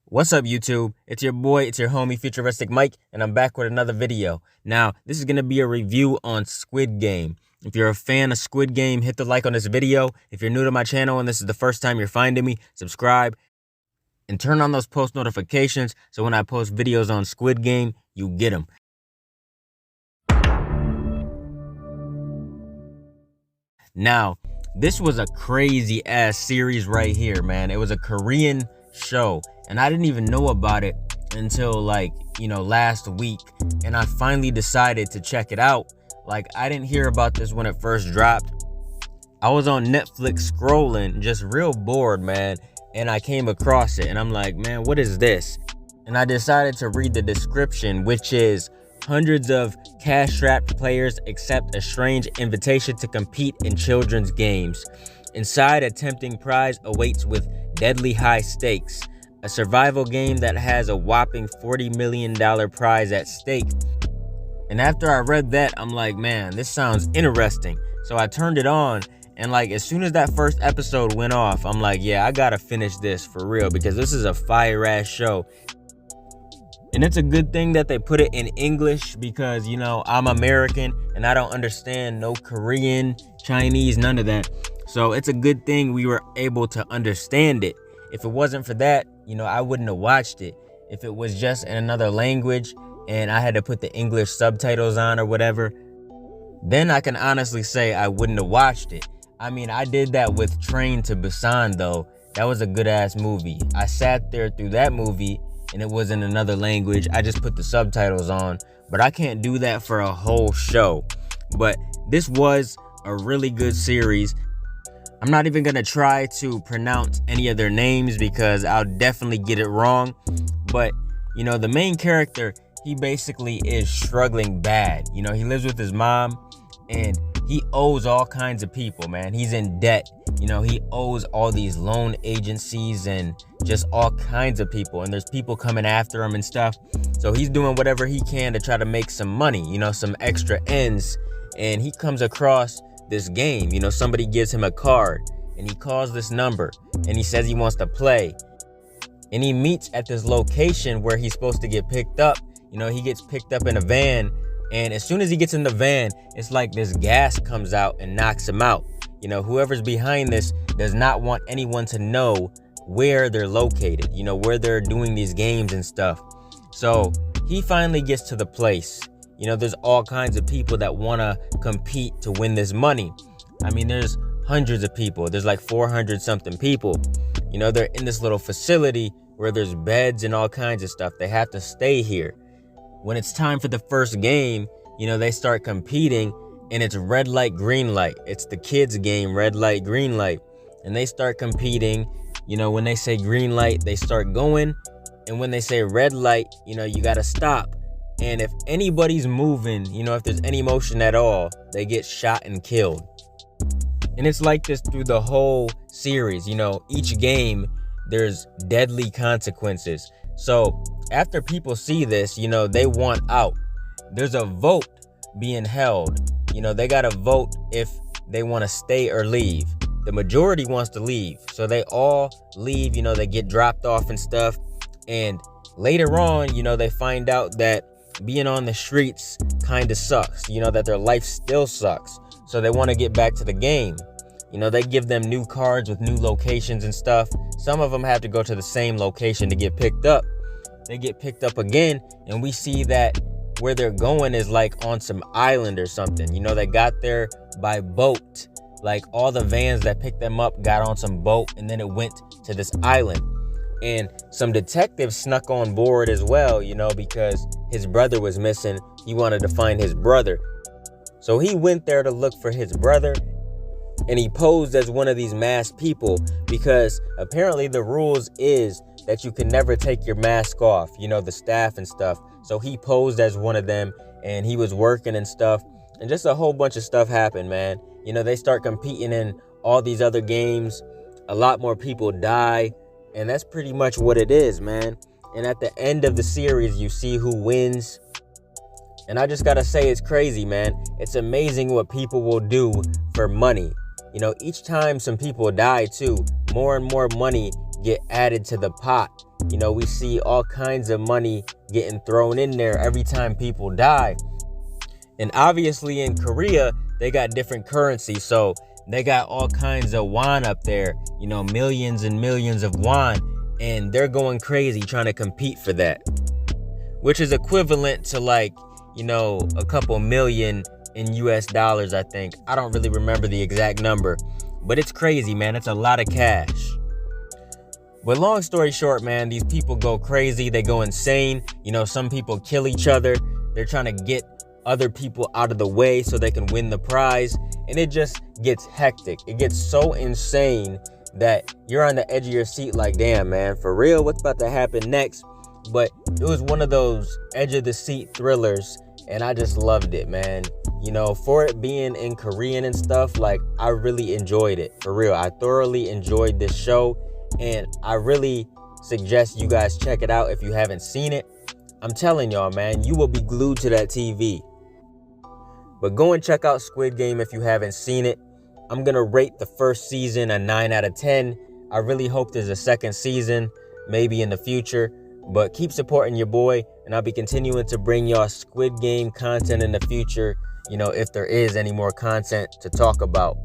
What's up, YouTube? It's your boy, it's your homie, FuturisticMike, and I'm back with another video. Now, this is going to be a review on Squid Game. If you're a fan of Squid Game, hit the like on this video. If you're new to my channel and this is the first time you're finding me, subscribe and turn on those post notifications so when I post videos on Squid Game, you get them. Now, this was a crazy ass series right here, man. It was a Korean show and I didn't even know about it until last week, and I finally decided to check it out. I didn't hear about this when it first dropped. I was on Netflix scrolling, just real bored, man, and I came across it and I'm like, man, what is this? And I decided to read the description, which is hundreds of cash-strapped players accept a strange invitation to compete in children's games. Inside, a tempting prize awaits with deadly high stakes. A survival game that has a whopping $40 million prize at stake. And after I read that, I'm like, man, this sounds interesting. So I turned it on, and as soon as that first episode went off, I'm like, yeah, I gotta finish this for real, because this is a fire-ass show. And it's a good thing that they put it in English because, I'm American and I don't understand no Korean, Chinese, none of that. So it's a good thing we were able to understand it. If it wasn't for that, I wouldn't have watched it. If it was just in another language and I had to put the English subtitles on or whatever, then I can honestly say I wouldn't have watched it. I mean, I did that with Train to Busan though. That was a good ass movie. I sat there through that movie and it was in another language. I just put the subtitles on, but I can't do that for a whole show. But this was a really good series. I'm not even gonna try to pronounce any of their names because I'll definitely get it wrong. But, the main character, he basically is struggling bad. He lives with his mom and he owes all kinds of people, man. He's in debt. He owes all these loan agencies and just all kinds of people. And there's people coming after him and stuff. So he's doing whatever he can to try to make some money, some extra ends. And he comes across this game. Somebody gives him a card and he calls this number and he says he wants to play. And he meets at this location where he's supposed to get picked up. He gets picked up in a van. And as soon as he gets in the van, it's like this gas comes out and knocks him out. Whoever's behind this does not want anyone to know where they're located, where they're doing these games and stuff. So he finally gets to the place. There's all kinds of people that want to compete to win this money. I mean, there's hundreds of people. There's 400 something people. They're in this little facility where there's beds and all kinds of stuff. They have to stay here. When it's time for the first game, they start competing and it's red light, green light. It's the kids game, red light, green light. And they start competing. When they say green light, they start going. And when they say red light, you got to stop. And if anybody's moving, if there's any motion at all, they get shot and killed. And it's like this through the whole series. Each game, there's deadly consequences. So after people see this, they want out. There's a vote being held. They got to vote if they want to stay or leave. The majority wants to leave. So they all leave, they get dropped off and stuff. And later on, they find out that being on the streets kind of sucks, that their life still sucks. So they want to get back to the game. They give them new cards with new locations and stuff. Some of them have to go to the same location to get picked up. They get picked up again, and we see that where they're going is on some island or something. They got there by boat. All the vans that picked them up got on some boat, and then it went to this island. And some detectives snuck on board as well, because his brother was missing. He wanted to find his brother. So he went there to look for his brother. And he posed as one of these masked people because apparently the rules is that you can never take your mask off, the staff and stuff. So he posed as one of them and he was working and stuff. And just a whole bunch of stuff happened, man. They start competing in all these other games. A lot more people die. And that's pretty much what it is, man. And at the end of the series, you see who wins. And I just gotta say, it's crazy, man. It's amazing what people will do for money. Each time some people die too, more and more money get added to the pot. You know, we see all kinds of money getting thrown in there every time people die. And obviously in Korea, they got different currency. So they got all kinds of won up there, you know, millions and millions of won. And they're going crazy trying to compete for that, which is equivalent to like, you know, a couple million in US dollars, I think. I don't really remember the exact number, but it's crazy, man. It's a lot of cash. But long story short, man, these people go crazy. They go insane. You know, some people kill each other. They're trying to get other people out of the way so they can win the prize. And it just gets hectic. It gets so insane that you're on the edge of your seat like, damn, man, for real, what's about to happen next? But it was one of those edge of the seat thrillers, and I just loved it, man. You know, for it being in Korean and stuff, like, I really enjoyed it. For real, I thoroughly enjoyed this show, and I really suggest you guys check it out if you haven't seen it. I'm telling y'all, man, you will be glued to that TV. But go and check out Squid Game if you haven't seen it. I'm gonna rate the first season a 9 out of 10. I really hope there's a second season, maybe in the future. But keep supporting your boy, and I'll be continuing to bring y'all Squid Game content in the future, you know, if there is any more content to talk about.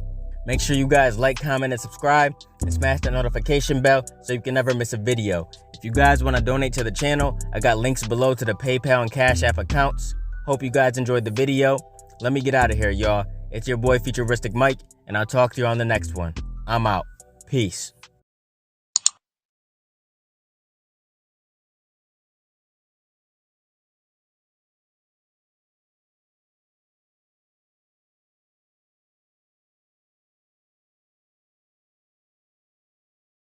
Make sure you guys like, comment, and subscribe, and smash the notification bell so you can never miss a video. If you guys want to donate to the channel, I got links below to the PayPal and Cash App accounts. Hope you guys enjoyed the video. Let me get out of here, y'all. It's your boy, FuturisticMike, and I'll talk to you on the next one. I'm out. Peace.